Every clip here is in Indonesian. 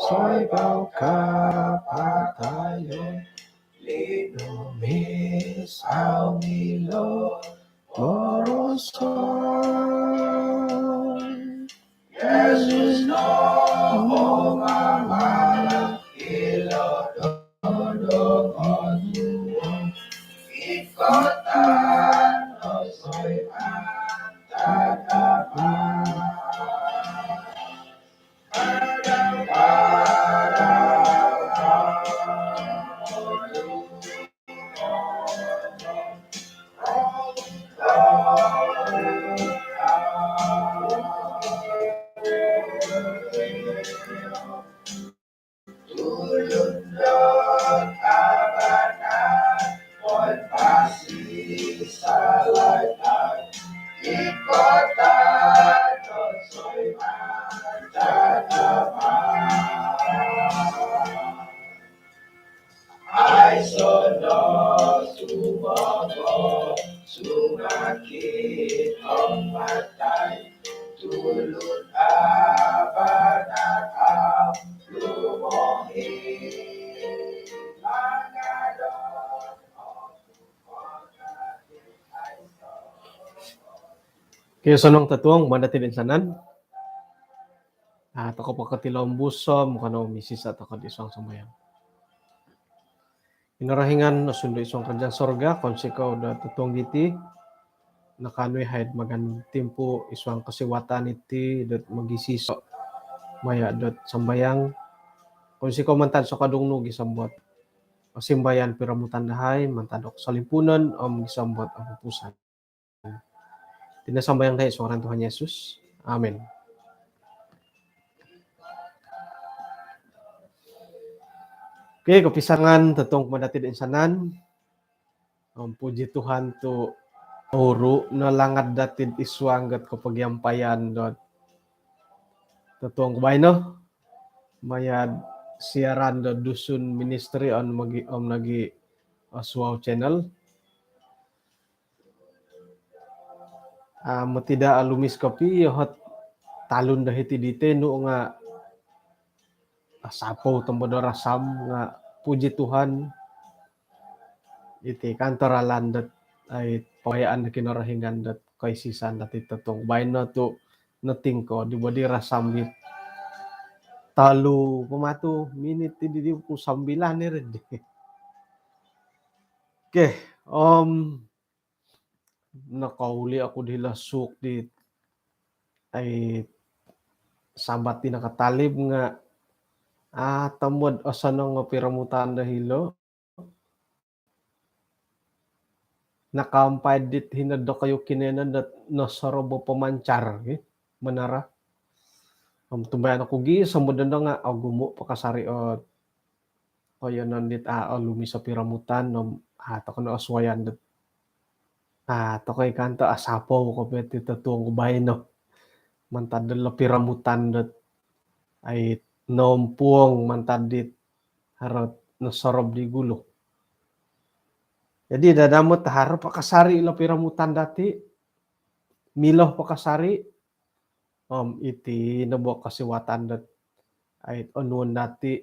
soy bau kapatayo, linumis au milo, moroson. Yesus no mamala, ilo dodong oduong, ikotan o soy tatapa. Tulundot abangan, poin pasti salaitan, ikotan soy ay sono sumogo, sumakit ang matay, tulad abangan ang lumohi. Kaya sanong tatuang manatin insanan. At ako pagkatilawang busom, kano misis at ako di isang samayang. Inarahingan na sundo isang kanjang sorga, konsikaw na tutuang diti, nakanoy haid magan timpo isang kasiwatan iti, dot magisiso, maya dot sambayang, konsikaw mantan sa kadungnog isambot, simbayan piramutan dahay, mantadok sa limpunan, isambot ang pupusan. Tinasambayang dahi sa ngaran Tuhan Yesus. Amen. Okay, kapisangan tatong madatid insanan. Puji Tuhan to oro na langad datid iswanggat kapagyampayan dot tatong kubay no. Mayad siaran do Dusun Ministry on nagi Aswaw channel. Matida alumis kapi hot talon dahiti dite no nga sapaw tambado rasam nga puji Tuhan iti kantoralan dat ay payaan na kinarahingan dat kay sisan dati tatong bayan na to nating ko di ba di rasambit talo pamato minute di ko sambilan ni red. Okay, nakauli ako di lasuk di ay sabat di nakatalib nga tamod asan nga piramutan dahilo nakampay dit hinado kayo kinenan dat nasarobo pamancar manara tumbayan ako gi samudan nga agumo pakasari o yan nandit lumi sa piramutan to ko na aswayan dat to kay kanto asapo ko peti tatuong kubay no mantadal la piramutan dat ay nompuong mantadit harot nasarob di gulo. Jadi dadamot harap pakasari ila piramutan dati. Miloh pakasari. Iti nabo kasiwatan dat ay onuan dati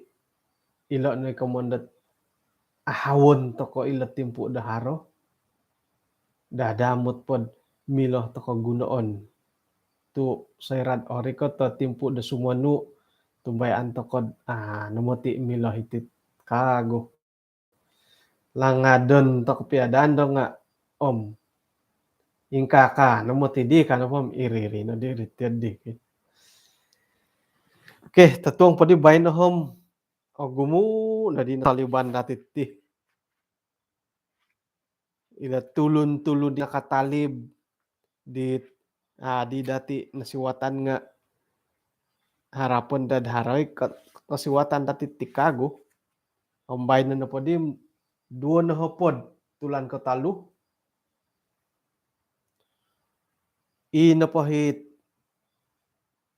ila na ikamon dat ahawon to ko ila timpo daharo. Dadamot pod miloh to ko gunoon. Tu sayrad ori ko to timpo da sumanu tumbayan to ko namoti miloh iti kago. Langadon to kepiadaan do nga ingkaka namoti di kana pom iriri no di ritedi. Okay, tatuang padi bayin na gumu na di Taliban dati ti. Ila tulun-tulun di nakatalib di dati nasiwatan nga harapan dad haroy kasiwatan dati tikago. Bayin na padi duo na hopod tulan ko talo. Napahit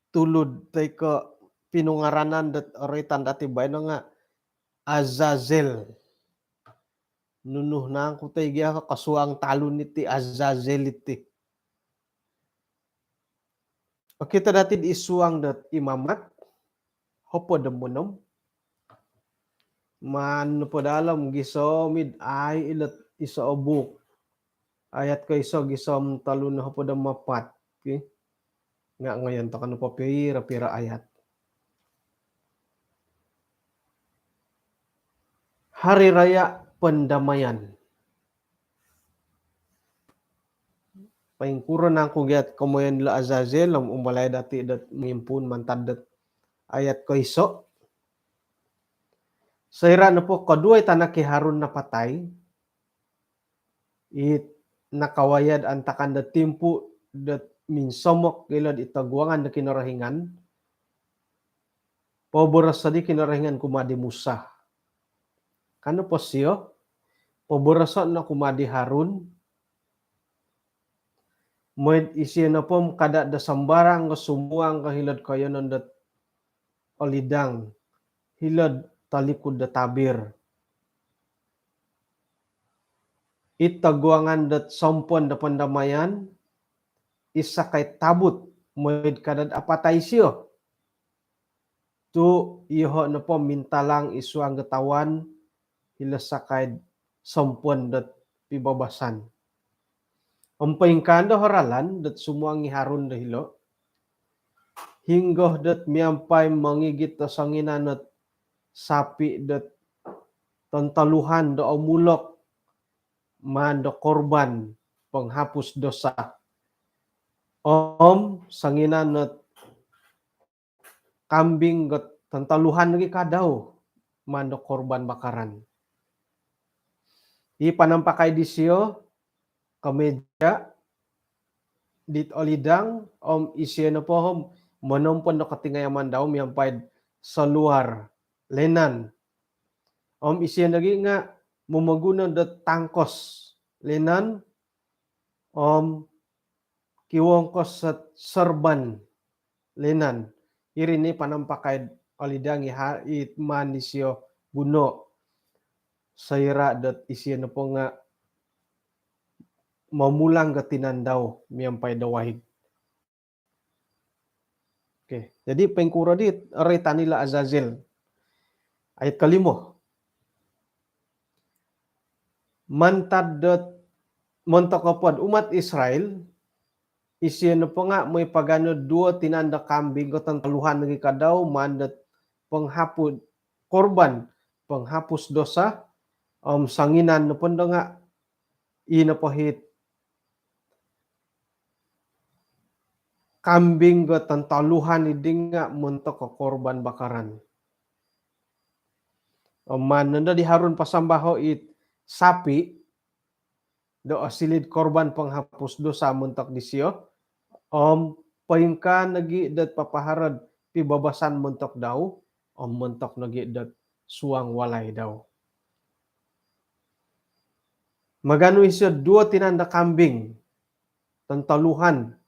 tulod tay ko pinungaranan dat oritan dati bayin nga Azazel. Nunuh na ang kutay giya kasuang talon niti Azazel iti. Kita dati isuang dat imamat Hopo demunom man po dalam gisomid ay ilat iso obuk ayat ko iso gisom talun hopo da mapat okay? Nga ngayon to kanu po pira ayat. Hari Raya Pendamaian. Paingkuran ang kugyat kamoyan la Azazel ang umalay dati dat mimpun mantadat ayat ko iso. Saira na po kaduay tanak Harun na patay. It nakawayad ang takan da timpu dat minsomok gilad itagwangan na kinarahingan. Poboras sadi kinarahingan kumadi Musa. Kano po siyo? Poborosan na kumadi Harun. Moed isiya na po kada da sambarang sumuang kahilad kayo nandat olidang hilad talikod da tabir. Itagwangan dat sampon da pandamayan isa kay tabut moed kadad apatay siyo. Tu iho na po mintalang isuang gatawan hila sakay sampon dat pibabasan. Ang paingkanda haralan dat sumuang Harun da hilo. Hinggoh dat miampay mangigit ta sanginan at sapi dat tantaluhan da umulok man da korban penghapus dosa. Sanginan at kambing gat tantaluhan lagi kadaw man da korban bakaran. Di panampakay di siyo kameja dit olidang isiya na po manompon na katingayaman daw miyampay sa luar lenan. Isiya lagi nga mumaguna da tangkos lenan kiwongkos sa serban lenan. Irini panampakay olidang itman ni siyo buno sayra dat isiya na po nga mamulang gatinan daw miyampay dawahig. Okay. Jadi pengkura dit aray tanila Azazel. Ayat kalimo. Mantad dat montakapod umat Israel isiya na po nga may pagano dua tinanda kambing ko tantaluhan lagi kadaw mandat penghapus korban penghapus dosa sanginan na po nga inapahit kambing go tantaluhan iding nga muntok ko korban bakaran. Mananda di Harun pasambaho it sapi do asilid korban penghapus dosa muntok di siyo. Paingka nagi dat papaharad pibabasan muntok daw muntok nagi dat suang walay daw. Magano isyo dua tinanda kambing tantaluhan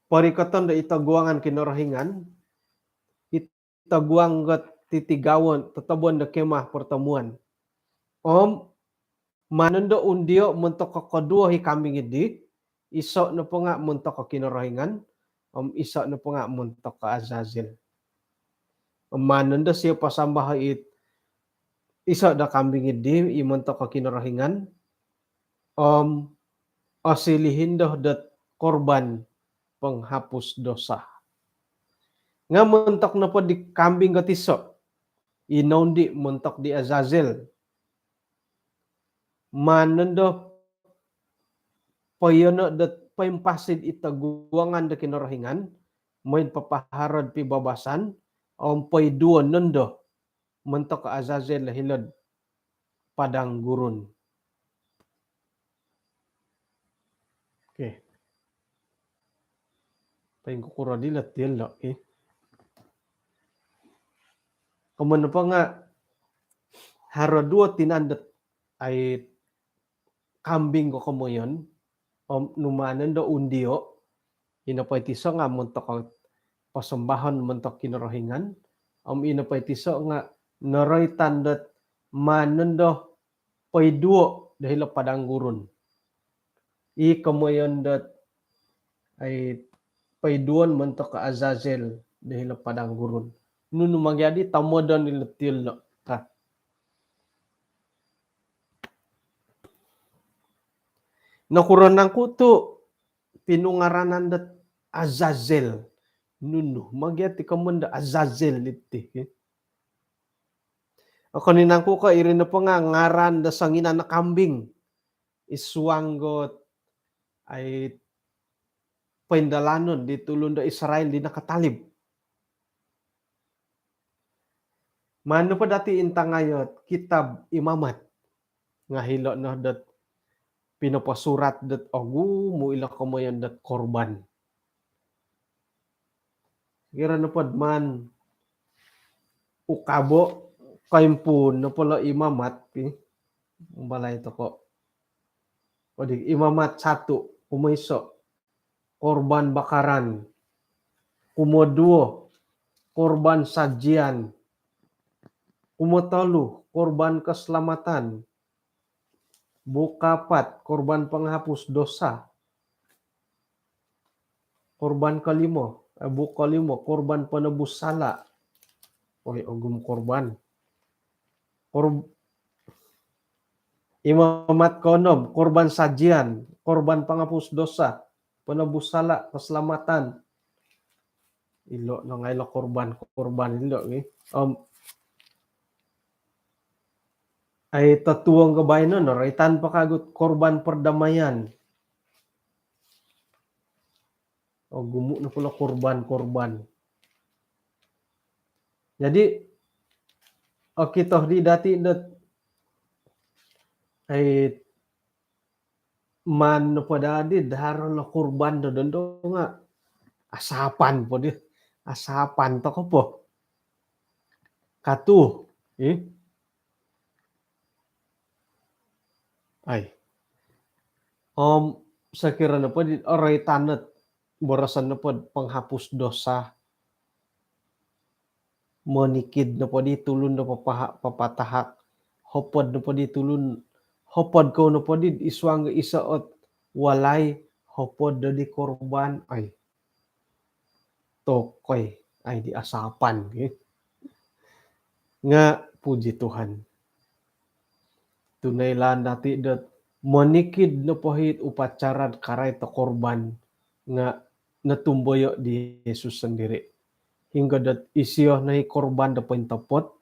parikatan da itagwangan kinarahingan itagwang gat titigawan tatabon da kemah pertemuan mananda undio muntok kakadua hi kambing idi iso na po nga muntok ka kinarahingan iso na po nga muntok ka Azazel. Mananda siya pasambah it iso da kambing idi imuntok ka kinarahingan asilihin daw dat korban penghapus dosa. Nga muntok na po di kambing gatiso inaundi muntok di Azazel. Manando payono dat paimpasid itagwangan da kinarahingan moy papaharad pibabasan payduan nando muntok ka Azazel lahilad padang gurun. Okay. Paing kukura dilat dilo Kaman pa nga haradua tinandat ay kambing ko kamoyon numanan do undio inapay tiso nga muntok pasambahan muntok kinarahingan inapay tiso nga naray tandat manando payduo dahil padang gurun. Kamoyon dat ay paiduan mentok ke Azazel dahil padang gurun. Nunu magyadi tamodan niletil no. Nakuranang kuto pinungaranan dat Azazel. Nunu magyati kamanda Azazel iti. Ako ninangku ka irin na pa nga ngaran da sangina na kambing. Iswanggot ay paindalanon di tulon da Israel di nakatalib. Mano pa dati intangayot kitab Imamat nga hilo no dat pinapasurat dat ogu mo ila kamayan dat korban. Kira na pod man ukabo kaimpun na pala Imamat balay to ko. O di Imamat 1 kumayso korban bakaran. Kumoduo korban sajian. Kumotolu korban keselamatan. Bukapat korban penghapus dosa. Korban kelima, bukalimo korban penebus sala. Oy ogum korban. Imamat konom korban sajian, korban penghapus dosa, penebus sala, keselamatan. Ilo na nga ilo korban ilo ni. Ay tatuang gabay no, ay tanpa kagut korban perdamaian. O gumu na pula korban. Jadi kita di dati dat ay man pada di daro na korban do dondo nga asapan po di. Asapan to ko po. Katu. Ay. Sekira na po di oray tanat borasan na po penghapus dosa. Monikid na po di tulun na papatahak. Hopod na po di tulun. Hopod ko na po di iswang isaot walay hopod na di korban. Ay. Tokoy ay di asapan. Nga puji Tuhan. Tunay lang dati dat monikid na pohit upacara karay to korban nga natumboyo di Yesus sendiri. Hingga dat isiyo na korban da pentapot.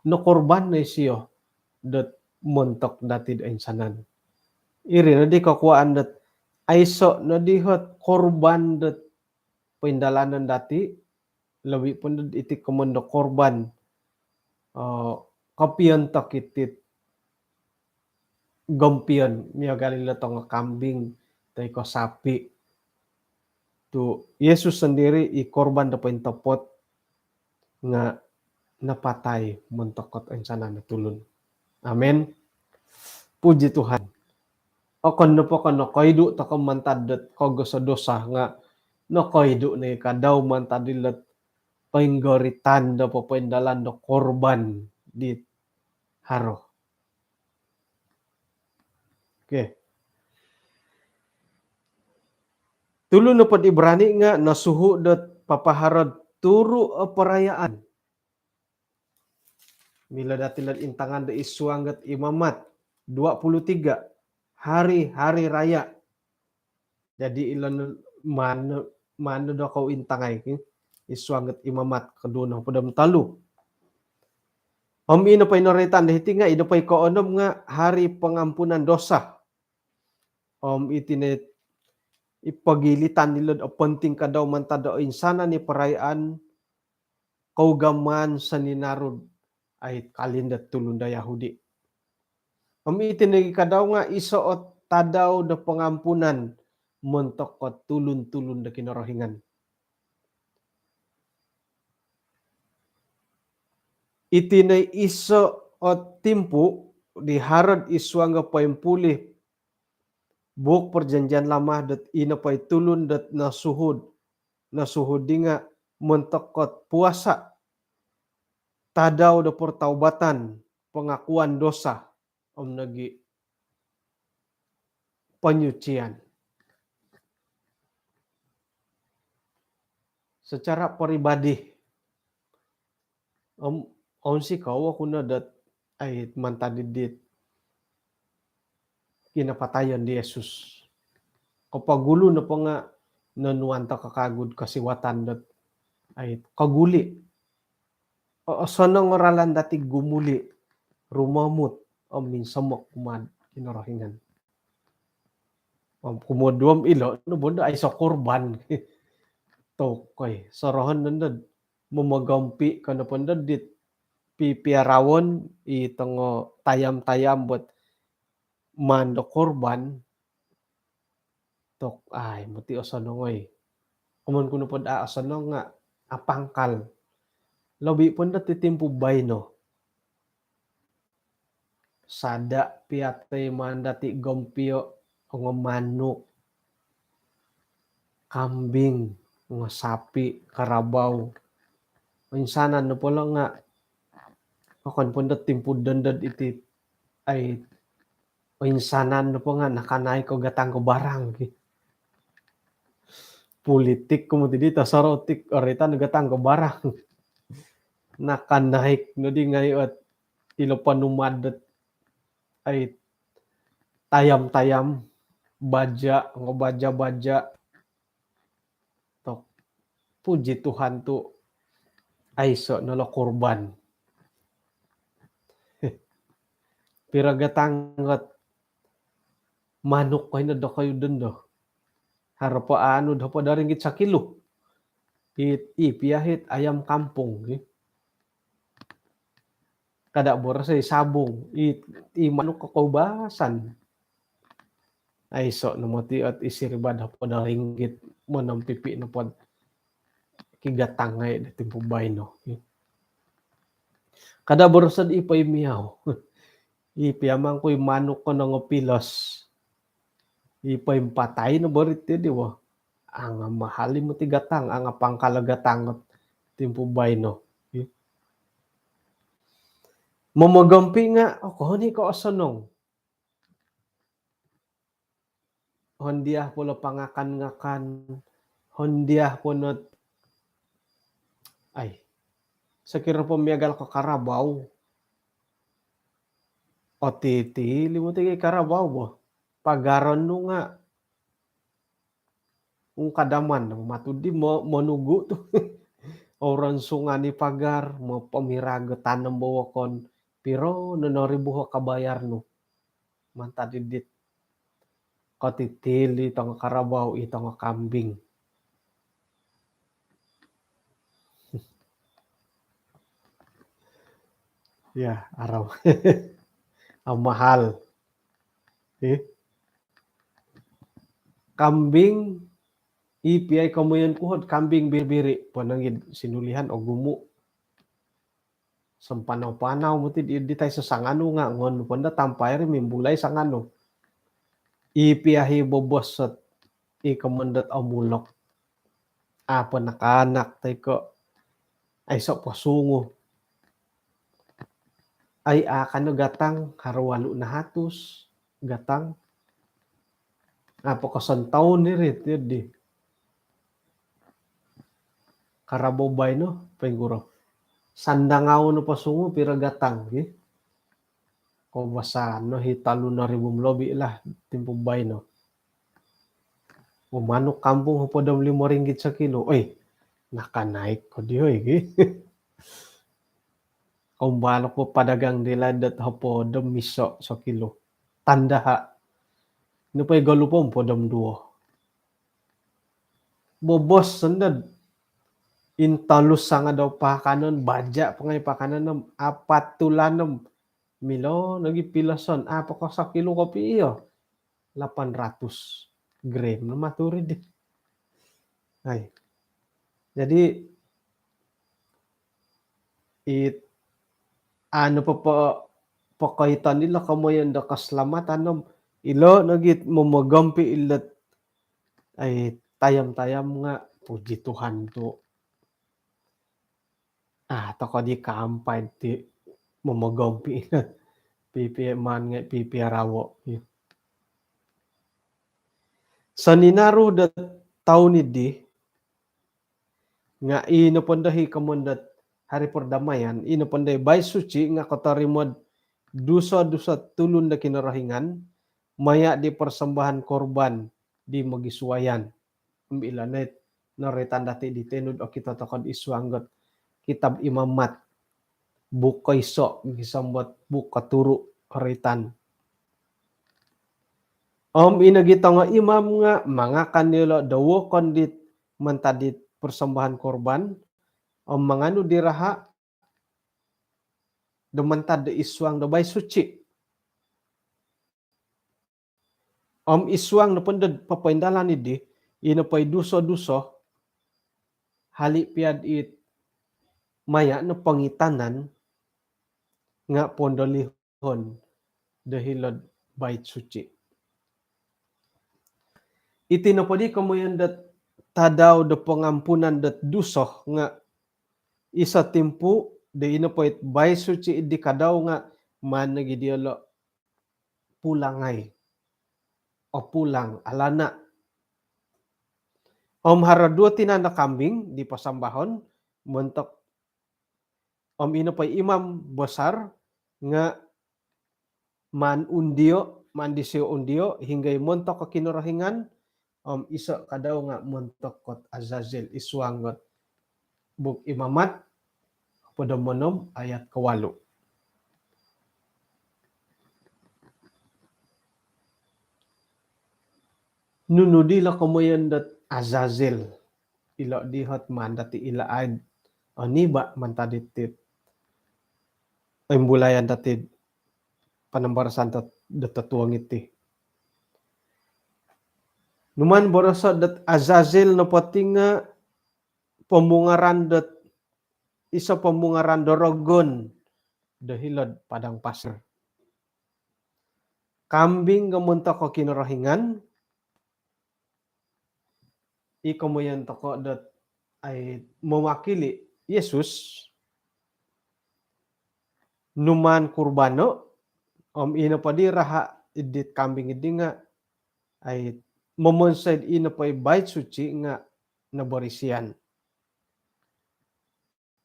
No korban na isiyo dat montok dati da insanan. Iri na di kakuaan dat aiso na dihot korban dat pendalanan dati. Lawi pun dat iti komando korban. Kapian takitit gompion miya galing tong kambing tay ko sapi tu Yesus sendiri i korban da pentapot nga napatay montokot ang sana natulon. Amen. Puji Tuhan. Okon no po kono koidu ta kamantadot kogo sa dosa nga no koidu ni kadaw mantadilat painggoritan da papendalan do korban di haro. Okay. Tulo na pod Ibrani nga nasuhu dot papaharod turu perayaan. Mila datilan intangan da iswanggat Imamat 23 hari-hari raya. Jadi ilan mano do kau intangay iswanggat Imamat kaduna padam talu. Ino pa inoritan dahiti nga ino pa ikoonom nga hari pengampunan dosa. Itinet ipagilitan nilod o penting kadaw mantada o insana ni perayaan kaugaman sa ninarod ay kalindat tulunda Yahudi. Itinagi kadaw nga isoot tadaw da pengampunan montokot tulun-tulun da kinorohingan. Itinay iso o timpu di harad iswangga paimpulih buok perjanjian lama dat ina pay tulun dat nasuhud di nga montokot puasa tadaw da pertaubatan pengakuan dosa nagi penyucian. secara pribadi, on si kau ako na dat ay mantadidit kinapatayan di Jesus. Kapagulo na pa nga nanuanta kakagod kasiwatan dat ay kaguli. Sanang oralan dati gumuli, rumamut, minsan kumad kinarahingan. Kumuduam ilo, no bunda ay sa korban. Tokay, sarahan nandad, mamagampi ka na pandad dit, pipiarawon, itango tayam-tayam, but mando korban, tok, ay, muti o sanongoy. Kuman kuno pod asanong nga, apangkal. Labi panda titimpo bayno. Sada piatay mandati gompio nga manok, kambing, nga sapi, karabaw. Minsanan no pala nga akan panda timpo dandad iti ay minsanan no po nga nakanay ko gatang ko barang. Politik ko mo dito sarotik orita nagatang ko barang. Nakanahik no di ngayon at ilo panumadat ay tayam-tayam, baja, nga baja-baja. Tok, puji Tuhan tu ay so nala kurban. Piragatangat manok kayo na da kayo dun do. Harapa ano da pa daringgit sa kilo. Ipiyahit ayam kampung. Kada bora sa sabong. Manok kakaubasan. Ay so namati at isiribad pa daringgit mo ng pipi na pod kigatangay na timpubay no. Kada bora sa ipay miyaw. Ipiyamang ko'y manok ko ng pilos. Ipay patay na barit di ba? Ang mahali mo tigatang, ang pangkalagatang at timpubay no. Mamagampi nga, ako ni ko asanong. Hondiah po la pangakan-ngakan. Hondiah po not ay sa kira po miyagal ka karabaw. O titi, limuti kay karabaw ba? Pagaron no nga. Kung kadaman, matudi mo manugo to. Oran sunga ni pagar, mo pamiraga tanam bawakon. Pero nanoribuha kabayar no. Mantadidit. Katitili itong karabaw, itong kambing. Ya, araw. Ang mahal. Kambing, ipiyay kamuyan kuhod, kambing biri-biri. Panangid sinulihan o gumo. Sampanaw-panaw mo di tayo sa sangano nga. Ngon panda tampay rin, mimbulay sangano. Ipiyahi bobos at ikamandat amulok. Apa nakanak tayo ko. Ay sa pasungo. Ay akan gatang harwalo na hatos. Gatang. Apa kasantaw ni rit. Yun Karabobay no. Penguro. Sandangaw no pasungo pira gatang. Kung basa no hitalo na ribum lobi lah. Timpubay no. Manok kampung po daw 5 ringgit sa kilo. Oy, nakanaik ko di oy. Kung balok po padagang diladat hapo daw miso sa kilo. Tanda ha. Ano pa galupom po daw 2. Bobos sandad. Intalus sa nga daw pakanon. Badya pa ngay pakanon ng 4 tulanam. Milo, nagipilason. Apa ka sa kilo kopi iyo? 800 gram na maturid. Ay. Jadi ano pa pakaitan nila kamoyan da kaslamatan ilo nagit mamagampi ilat ay tayam-tayam nga puji Tuhan to. Tako di kaampay ti mamagampi ilat pipiman nga pipirawo. Sa ninaro da taon ni di nga inupundahi kamundat hari perdamaian inupundahi bay suci nga katarimod dusa-dusa tulun na kinarahingan maya di persembahan korban di magisuwayan ilanit naritan dati di tenud o kita takod iswanggot kitab imamat buka iso gisambot buka turu karitan inagita nga imam nga mga kanila dawo kondit mentadit persembahan korban manganu diraha demantad de iswang da bay suci iswang na pandad papaindalan idi ina pay duso-duso hali piad it maya na pangitanan nga pondolihon dahilod bait suci iti napadi kamoyan dat tadaw da pangampunan dat duso nga isa timpu de ina pay bay suci idi kadaw nga man nagidialo pulangay o pulang alana haradua tinanda kambing di pasambahon mentok ina pay imam besar nga man undio man disio undio hingga montok ka kinurahingan isa kadaw nga montok kot Azazel iswanggot buk imamat pada monom ayat ke-8 nunudila kamoyan dat Azazel ilo dihat man dati ilaad niba mantaditit imbulayan dati panambarasan datatuang iti numan borasa dat Azazel na pati nga pembungaran dat isa pembungaran dorogon dahilad padang pasir kambing gamunta ko kinurahingan ikamoyan toko dat ay mewakili Yesus numan kurbano ina padi raha idit kambing idi nga ay momonsed ina pay bait suci nga nabarisian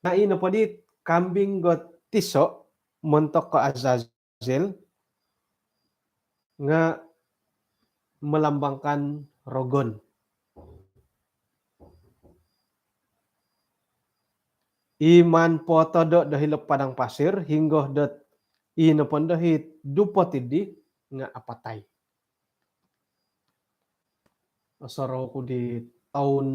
na ina padi kambing got tiso montok ko Azazel nga melambangkan rogon iman po todo dahil padang pasir hingga dat ina pandahit dupot idi nga apatay asaraw ko di tahun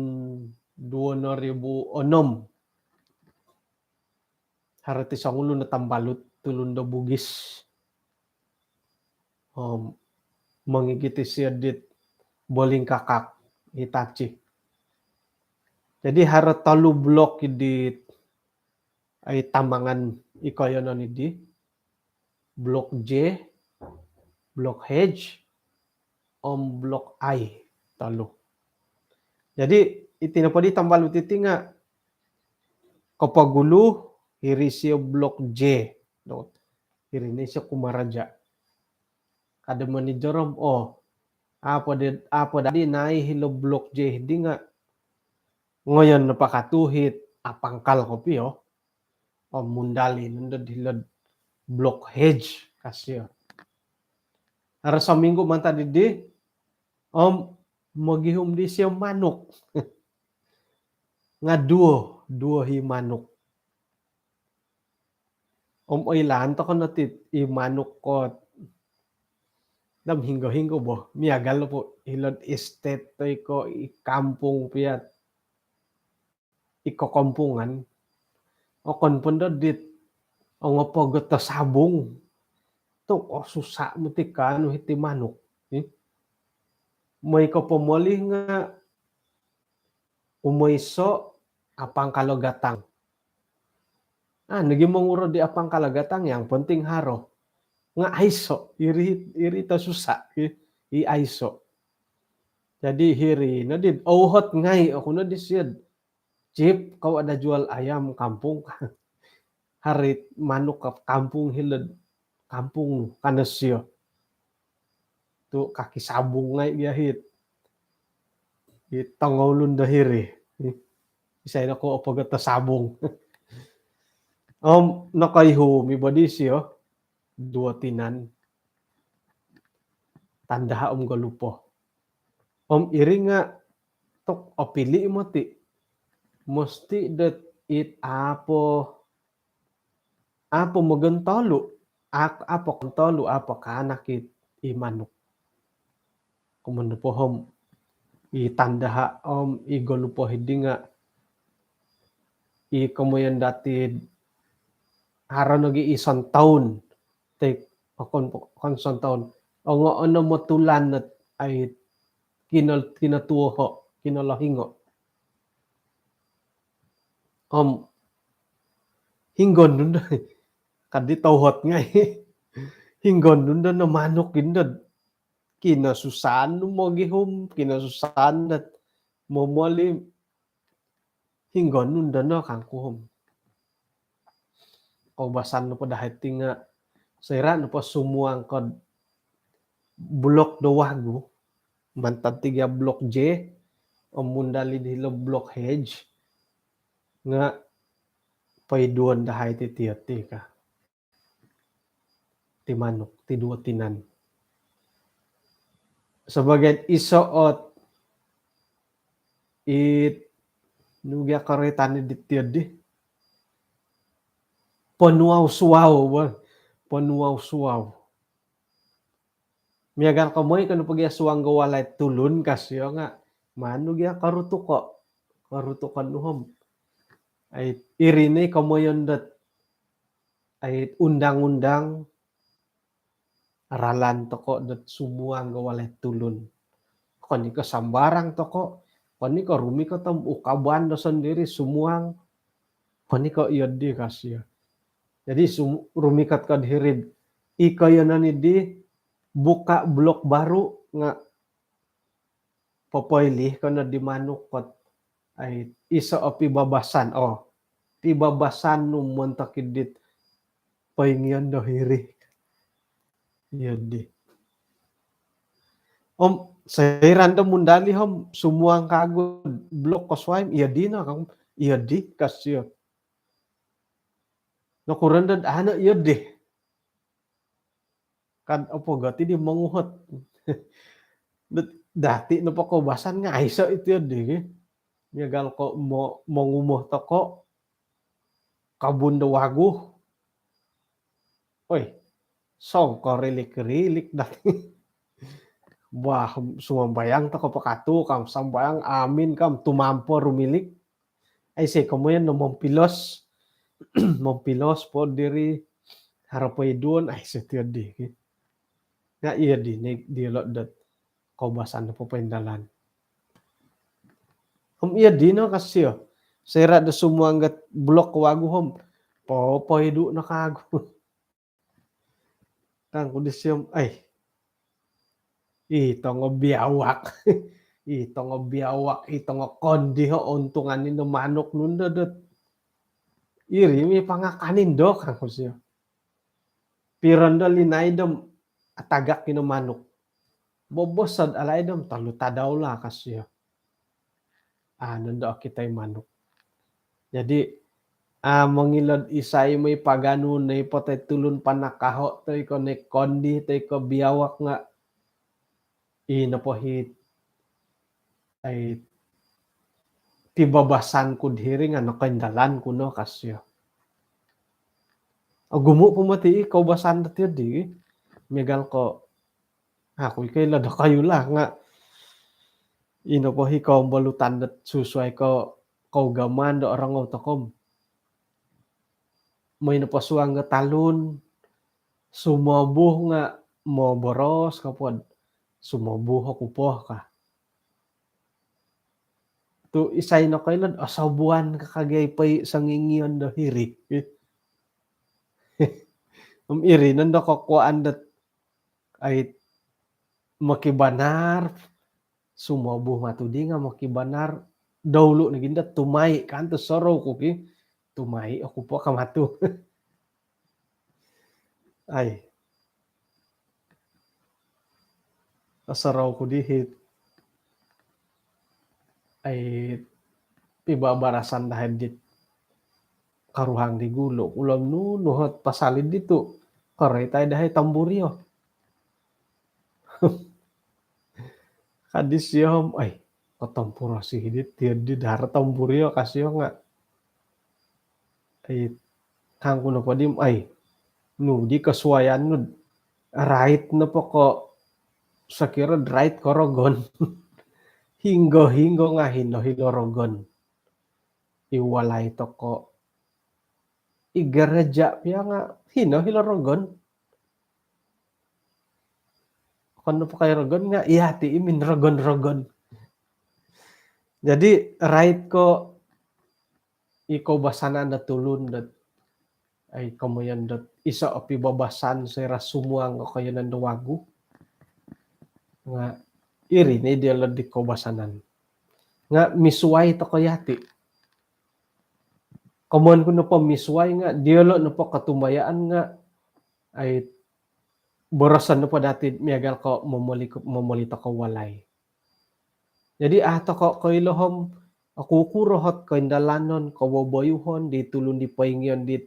2006 harati sangulo na tambalut tulun da bugis mangigiti siya dit boling kakak itachi jadi harat talu blok di ay tamangan ikayonon idi blok J blok H blok I talu jadi itinapadi tambalut iti nga kapagulu hiri siya blok J no hiri ni siya kumaraja kada man ni Jerome apa dadi nai hilo blok J di nga ngayon napakatuhit apangkal kopi mundali nundod hilod blok hedge kasyo ara sa minggo man ta didi magihum di siya manok nga duo hi manok ilan to kon natit i manok ko dam hinggo bo miagal po hilod estate ko i kampung piat iko kampungan kon punda dit ngopogot ta sabong to susah mutika anu hiti manok may kapamali nga umayso apang kalogatang naging manguro di apang kalagatang yang penting haro nga aiso iri ta susah i aiso jadi hiri na dit hot ngai ako na disyad Chip, kau ada jual ayam kampung, harit manuk ke kampung hilad, kampung kanesyo. Tu kaki sabung ngai biahit. Di tangolun dahiri. Isay na ko apagat ta sabong. Nakaihu mi badi siya, dua tinan, tandaha galupo. Iri nga tok apili mo ti, musti dat it apo magantalo, apo kantalo, apo kanakit imanok. Kumano po itandaha igalupo hindi nga ikamoyan dati hara nagi isang taon take kon isang taon ang ano matulan at ay kinatuho kinalahingo hinggon nun kadi tawhot nga hinggon nun na manok gindad kinasusan mo gihom kinasusan at momoli hinggon nun na kangkuhom kaubasan no pa dahil tinga sira no pa sumuang kod blok dawago mantad tiga blok J mundali dilo blok hedge nga paiduan dahay ti tiyati ka ti manok ti dua tinan sebagai isoot it nugya karetani di tiyadi panuaw suwaw miagan kamoy kanu pagya suwang gawalay tulun kasyo nga manugya karutukan nuhom ay irinay kamoyon dat ay undang-undang aralan toko dat sumuang gawalay tulun kani ka sambarang toko kani ka rumi ka tam ukaban na sendiri sumuang kani ka iyadi kasya jadi rumikat ka dihirid ikaya na ni di buka blok baru nga papailih ka na di manok kot ay isa o pibabasan pibabasan nung montakidit paingyan dahiri iyadi sa random mundali sumuang kagod blok koswaim iyadi na kang iyadi kasya nakurandad ana iyadi kan opo gati di manguhot dati na pa kaubasan nga ay sa ito iyadi yagal ko mangumuh toko kabundawago oy song ko rilik dati wah sumambayang toko pakatu kam sambayang amin kam tumampo rumilik ay say kamoyan no mampilos mampilos po diri harapoy doon ay sa tiyadi nga iya di lot dat kaubasan na po paindalan iya di no kasi sera da sumuanggat blok wago popoy do na kago kang kudisyam ay ito nga biawak ito nga biawak ito nga kondi untungan ni no manok nun dat iri mi pangakanin do kang kusyo piranda linaydam atagak kino manok bobosad alaydam talutadaw la kasyo nando kitay manok jadi mangilad isay may pagano na ipotay tulun panakaho tay ko ne kondi tay ko biawak nga inapohit ay tibabasan ko diri nga nakandalan ko no kasyo gumo pumati kaubasan dati di megal ko ako kay lada kayo la nga inapohi ko balutan dat susuay ko gaman do orang otakom may napasuang nga talon sumabuh nga mo boros kapod sumabuh ko po ka to isay na kailan asabuan kakagay pay sangingian do hiri iri nando kakuan dat ay makibanar sumabuh matudi nga makibanar dawlo na ginda tumay kanto soro ko ki tumay ako po kamatu ay asaraw ko dihit ay pibabarasan dahil dit karuhang di gulo ulam nunuhot pasalid dito karetay dahil tamburyo kadis yom ay katampura si hidit di dahar tamburyo kasyo nga ay kang kuno pa dim ay no di kasuayan no right na po ko sakira right korogon hinggo nga hilorogon iwalay to ko igereja piya nga hilorogon kano po kay rogon nga ihati imin rogon jadi right ko ikaw basanan na tulun dat ay kamayan dat isa o pibabasan sa rasumuang o kayo nandawago nga iri na idealad di ko basanan nga misway to kayati kamuan ko na po misway nga dialo na po katumayaan nga ay borosan na po dati miyagal ko mamulito ko walay jadi ato ko ilohom ako kurohot ko indalanon ko boboyuhon di tulun di paingyon dit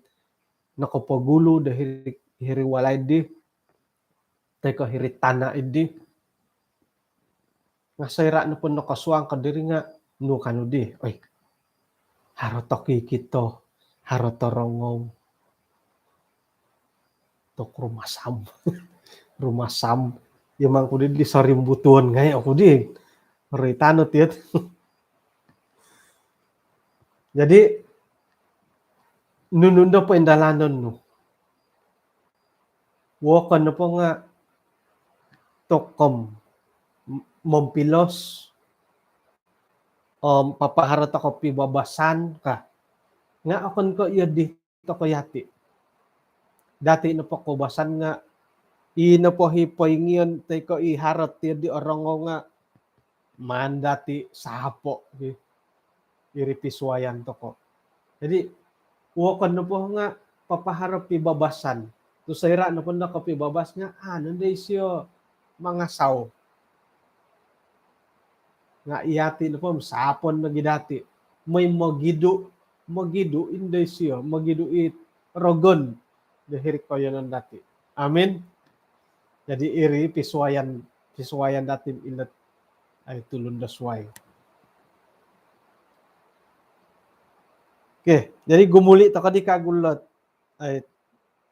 nakapagulo dahil hiriwalay di teko hiritana idi nga sayra na po nakasuang kadiri nga no kano di oy haro to kikito haro to rongaw to rumasam yamang ko di sa rimbutuan ngay ako di ritano tiet jadi nunundo po indalanon no wokan na po nga tokom mompilos papaharot ako pibabasan ka nga akon ko iya dito ko yati dati na po ko basan nga ina po hipoingion tay ko iharot tiyo di orongo nga man dati sapo iripiswayan to ko jadi wokan na po nga papaharap pibabasan to sayra na po na ko pibabas nga nanday siyo mga saw nga iyati na po sapon na gidati may magidu inday siyo magidu it rogon dahil ko yun ang dati amen jadi iri piswayan datin ilat ay tulun dasway okay jadi gumuli to kadi kagulat ay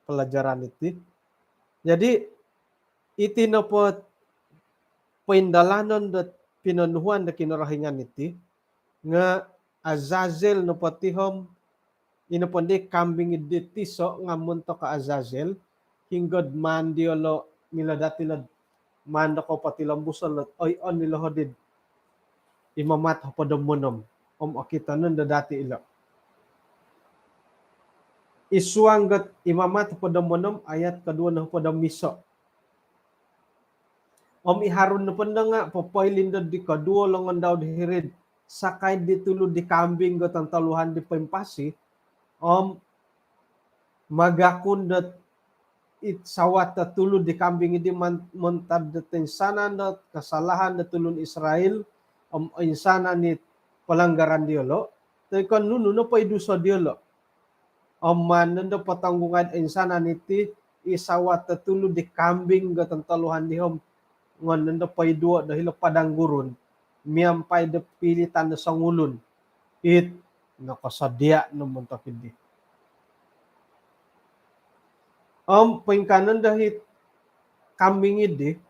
pelajaran iti jadi iti na po paindalanon dat pinanuhuan na kinarahingan iti nga Azazel no patihom inapandi kambing iti so nga munto ka Azazel hinggod man diolo miladatila manda ko patilambusan oy on nilahodid imamat hapodamonom akita nun dati ilo isuanggat imamat hapodamonom ayat kadua na hapodamiso iharun na panda nga papailindad di kadua longan daw dihirid sakay ditulod di kambing got ang taluhan di pempasi magakundat sawat na tulod di kambing di montad datin sana na kasalahan na tulon Israel insana ni palanggaran diolo tayo kan nuno na pa iduso diolo man nanda patanggungan insana niti isawat na tulod di kambing got ang taluhan di hom ngan nanda pa idua dahil padang gurun miyampay da pilitan na sangulun it nakasadya naman takindi pengkanan dahil kambing idi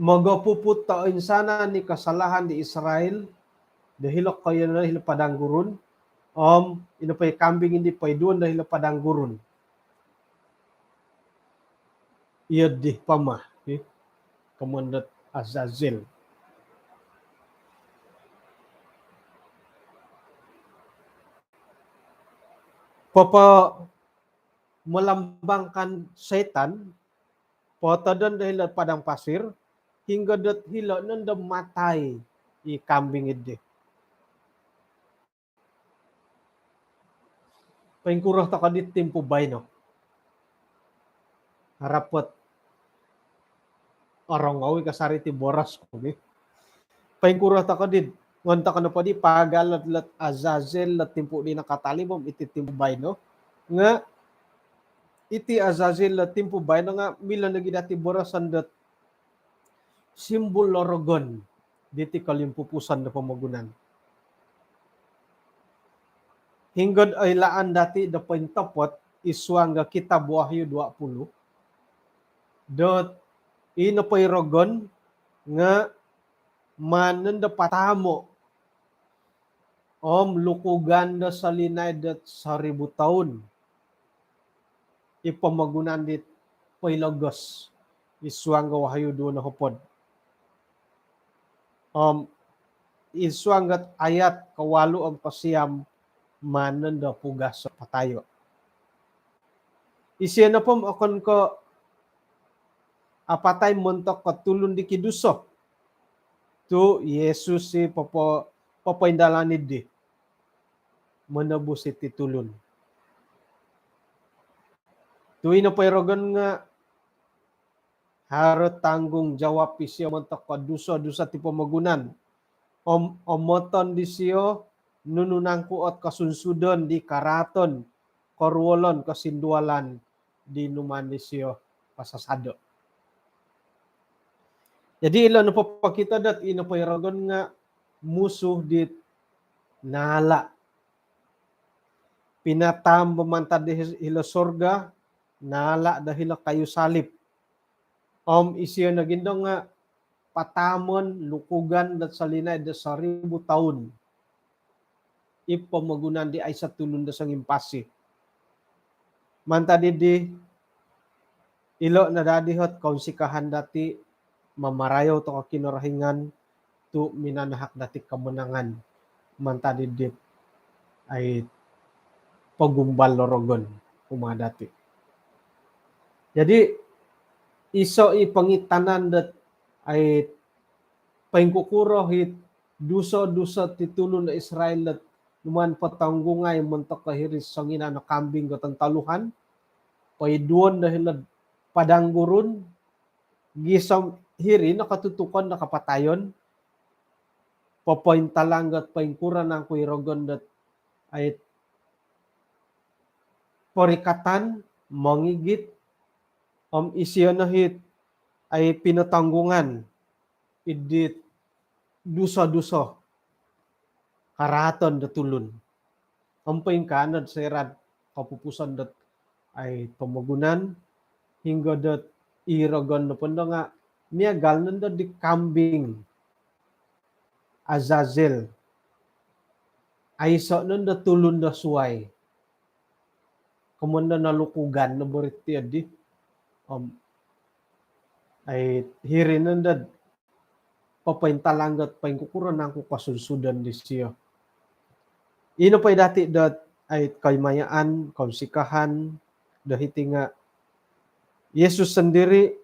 magapuput taon sana ni kasalahan di Israel dahil kayo na dahil padang gurun inapay kambing hindi pay doon dahil padang gurun iya di pamah kamandat Azazel papa melambangkan setan potadan dahil padang pasir hingga dat hila nanda matay i kambing ide pengkurah takadit tempo bay no harapot orang ngawi kasari ti boras ko Paingkura ta kadid. Ngonta ka na pa di pagalat lat Azazel lat timpo di nakatalibom iti timbay no. Nga iti Azazel lat timpo bay no nga mila nagidati borasan dat simbol lorogon diti kalimpupusan na pamagunan. Hinggod ay laan dati da paintapot iswang nga kitab Wahyu 20. Dot ino pay rogon nga manen da patamo lukugan da sa linay dat 1,000 taon. Ipamagunan dit pay logos iswang nga Wahyu 2 na hupod. Iswang gat ayat kawalo ang pasiyam manen da pugas sa patayo. Isya na pom akon ko apatay montok katulon di kiduso. Tu Yesus si papaindalanid di. Manabos iti tulon. Tuwi na payrogan nga harot tanggung jawab isya montok kaduso-dusa ti pamagunan. Omoton di siyo nununang kuot kasunsudon di karaton korwolon kasindualan di numan di siyo pasasado. Jadi ilo na papakita dat ino payragon nga musuh di nala. Pinatam bumantad di hila sorga nala dahil kayo salip. Isiyo na gindong nga patamon lukugan dat salinay da 1,000 taon. Ipamagunan di ay sa tulon da sang impasi. Mantadi di ilo na dadihot kausikahan dati mamarayaw to kinurahingan to minanahak dati kamenangan. Mantadi di ay pagumbal lorogon umadati. Jadi iso ipangitanan dat ay paingkukuro hit duso-duso titulon na Israel dat numan patanggungay montok kahiris sangina na kambing gotang taluhan paiduon dahil padanggurun gisam hiri nakatutukan nakapatayon papaintalanggat paingkuran ng kuirogon dat ay porikatan mangigit isyo na hit ay pinatanggungan idit duso-duso karaton da tulun. Ang paingkanad sa irad kapupusan dat ay pamagunan hingga dat iragon na panda nga miyagal nanda di kambing Azazel ay so nanda tulun da suway kumanda nalukugan na boriti di ay hirin nanda papaintalanggat paingkukuran ng kukasunsudan di siya. Ino pa'y dati dat ay kaymayaan, kausikahan, dahiti nga Yesus sendiri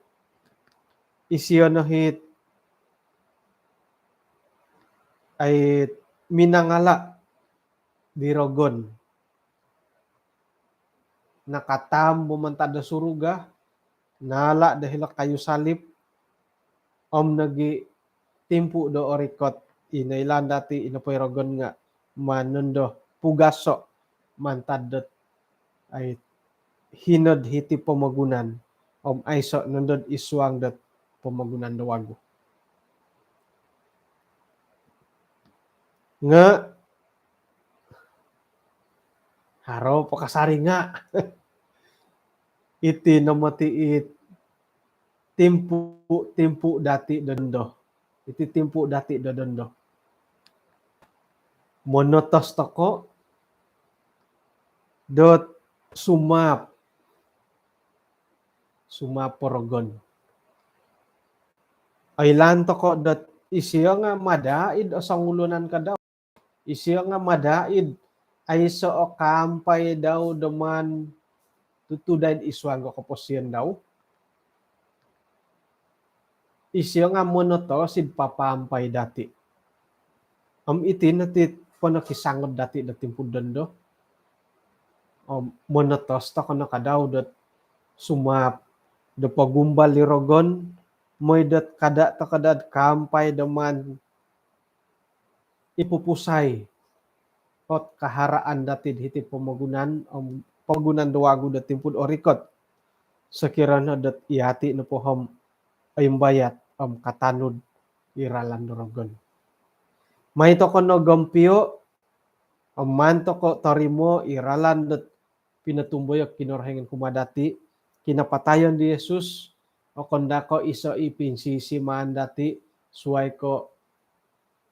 isiyo na hit ay minangala di rogon. Nakatam bumantad na suruga, nala dahil kayo salip, nagi timpu do orikot, inailan dati inapoy rogon nga, manundo pugaso mantad ay hinod hiti pamagunan ayso nundod iswang dat pamagunan dawago nga haro pakasari nga iti namatiit timpu dati dondo iti timpu dati dondo monotos toko dot sumap porogon aylan toko dot isiyo nga madaid o sangulunan ka daw isiyo nga madaid ay so kampay daw daman tutudain iswang ko posyon daw isiyo nga monotosid papampay dati itin natit panakisangod dati timpudan do monotos ta kono kadaw dat sumap do pagumbal lirogon moy dat kada ta kadad kampay daman ipupusay ot kaharaan datid hiti pamagunan dawagu datin pud orikot sekiranya dat iati na pohom ayumbayat katanud iralan dorogon. May to kono gampio manto ko tarimo iralan dat pinatumboy kinorhengen kumadati kinapatayon di Yesus o kondako iso ipinsisi mandati suway ko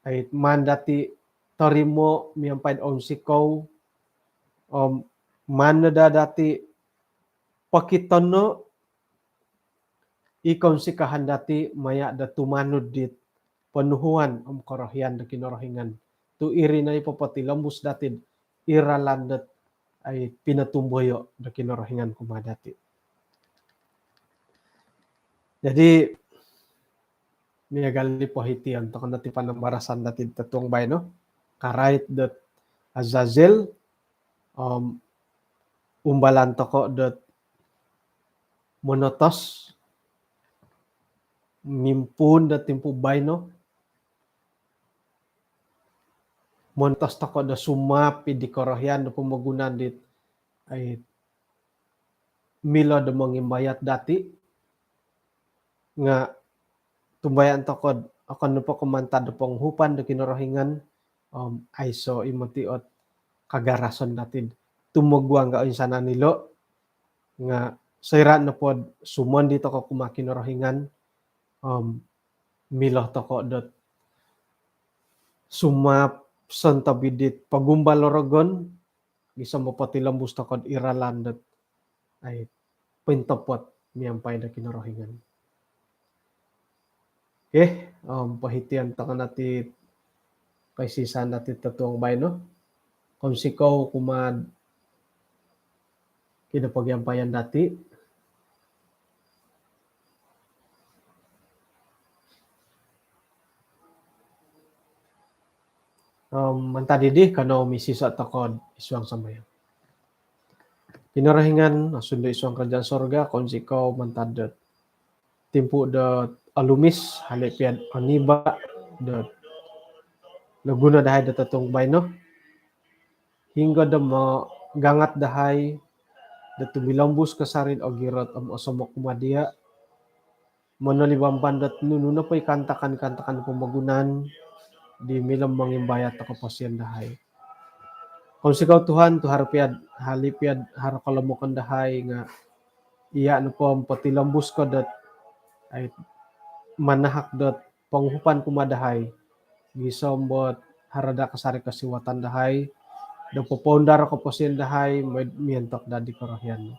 ay mandati tarimo miyampaid sikaw manada dati pakitono ikon si kahandati maya da tumanud dit penuhuan korohian da kinorohingan tu iri na ipapatilambus datid iralandet ay pinatumboyo da kinorohingan kumadati. Jadi miyagali po hitian to kanati panambarasan datid tatuang bay no karait dat Azazel umbalan toko dat monotos mimpun da timpu bayno montos toko da sumap di korohyan da pemagunan dit ay milo da mangimbayat dati nga tumbayan toko akan nupo kumantad da panghupan da kinorohingan ay so imutiot kagarason datid tumugwang ga insana nilo nga sayran na pod sumon dito ko kumakinorohingan miloh toko dot sumap santabidit pagumbal lorogon bisa mapatilambus toko iralan dot ay pintapot miyampay da kinorohingan. Okay, pahitian taka nati kay sisan nati tatuang bay no kung sikaw kumad kinapagyampayan dati mantadidi kano misisa takod isuang sambayan. Kinarahingan asundo isuang kerajaan sorga kung sikaw mantadet timpu dat alumis halipian aniba dat naguna dahay da tatong bayno hingga da gangat dahay da tumilambus kasarin o girot asomok kumadia manalibamban dat nununa pa'y kantakan pamagunan di milam mangimbayat ako pasyan dahay. Kung sikaw Tuhan, tu harapiad, halipiad, harakalamukan dahay nga iya na po patilambus ko dat ay manahak dat panghupan kumadahay gisombot harada kasari kasiwatan dahay da popondar ako pasyan dahay mientok dadi korohyan.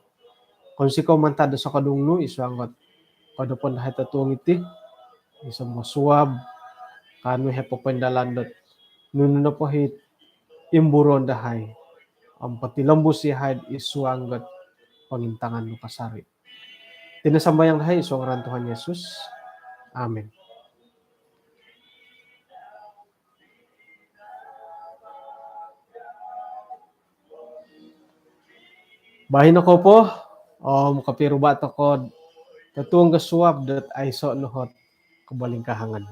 Kung sikaw mantada sa kadungno isuangot kadupon dahay tatuang iti isang masuwab kanu hepo pendalandot nununa po hit imburon dahay ang patilambus yahay isuanggot pangintangan no kasari. Tinasambayang dahay isuang rantuhan Yesus. Amen. Bahin ako po kapirubat ako tatuang gasuwab dat ay so nohot kabalingkahangan.